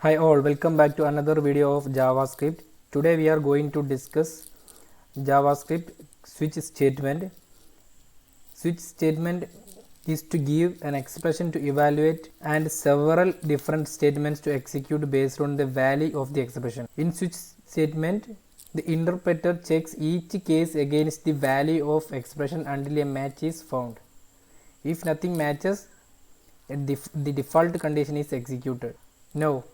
Hi all, welcome back to another video of JavaScript. Today we are going to discuss JavaScript switch statement. Switch statement is to give an expression to evaluate and several different statements to execute based on the value of the expression. In switch statement, the interpreter checks each case against the value of expression until a match is found. If nothing matches, the default condition is executed. Now,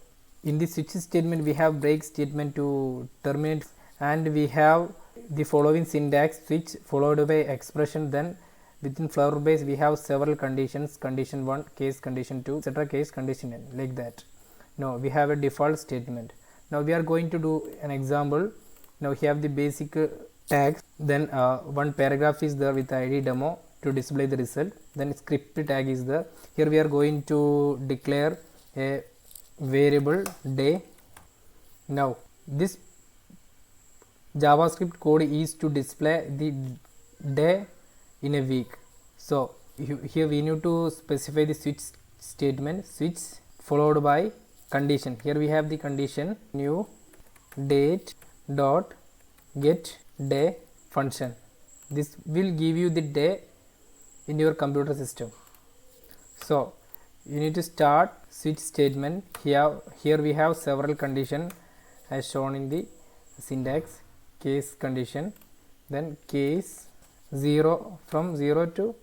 in this switch statement we have break statement to terminate, and we have the following syntax: switch followed by expression, then within flower base we have several conditions, condition 1, case condition 2, etc., case condition n, like that. Now we have a default statement. Now we are going to do an example. Now we have the basic tags, then one paragraph is there with id demo to display the result, then script tag is there. Here we are going to declare a variable day. Now this JavaScript code is to display the day in a week. So here we need to specify the switch statement, switch followed by condition. Here we have the condition new date dot get day function. This will give you the day in your computer system. So you need to start switch statement. Here we have several condition as shown in the syntax. Case condition, then case 0, from 0 to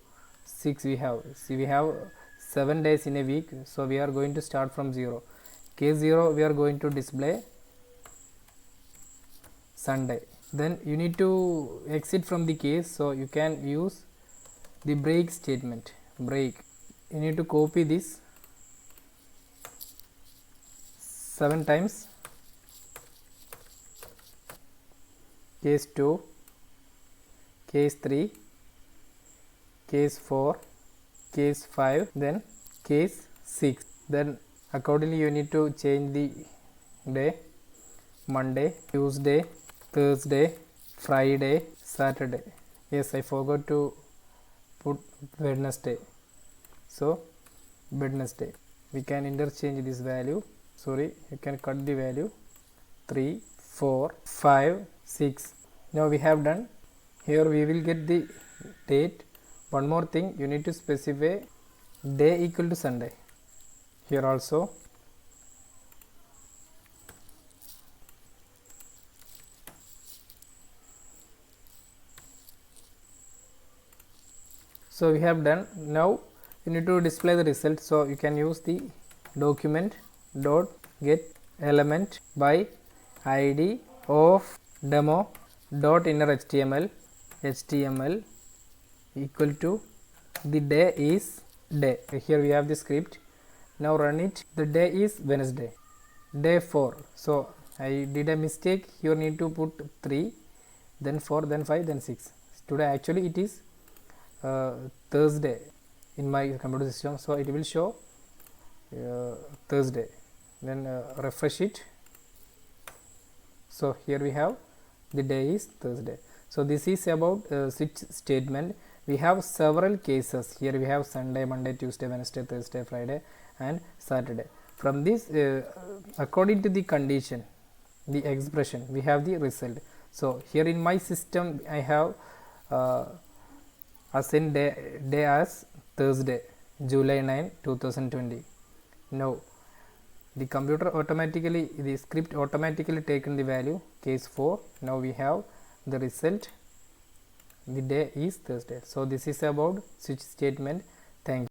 6 we have. See, we have 7 days in a week, so we are going to start from 0. Case 0 we are going to display Sunday. Then you need to exit from the case, so you can use the break statement. Break, you need to copy this 7 times. Case 2, case 3, case 4, case 5, then case 6. Then accordingly you need to change the day: Monday, Tuesday, Thursday, Friday, Saturday. Yes, I forgot to put Wednesday. So Wednesday, we can interchange this value. Sorry, you can cut the value 3, 4, 5, 6. Now we have done. Here we will get the date. One more thing, you need to specify day equal to Sunday. Here also. So we have done. Now you need to display the result, so you can use the document dot get element by id of demo dot inner html equal to the day is day. Here we have the script. Now run it. The day is Wednesday, day 4. So I did a mistake. Here need to put 3, then 4, then 5, then 6. Today actually it is Thursday in my computer system, so it will show Thursday. Then refresh it. So here we have the day is Thursday. So this is about switch statement. We have several cases. Here we have Sunday, Monday, Tuesday, Wednesday, Thursday, Friday, and Saturday. From this, according to the condition, the expression, we have the result. So here in my system I have assigned day as Thursday, July 9, 2020. Now the computer automatically, the script automatically taken the value case 4. Now we have the result, the day is Thursday. So this is about switch statement. Thank you.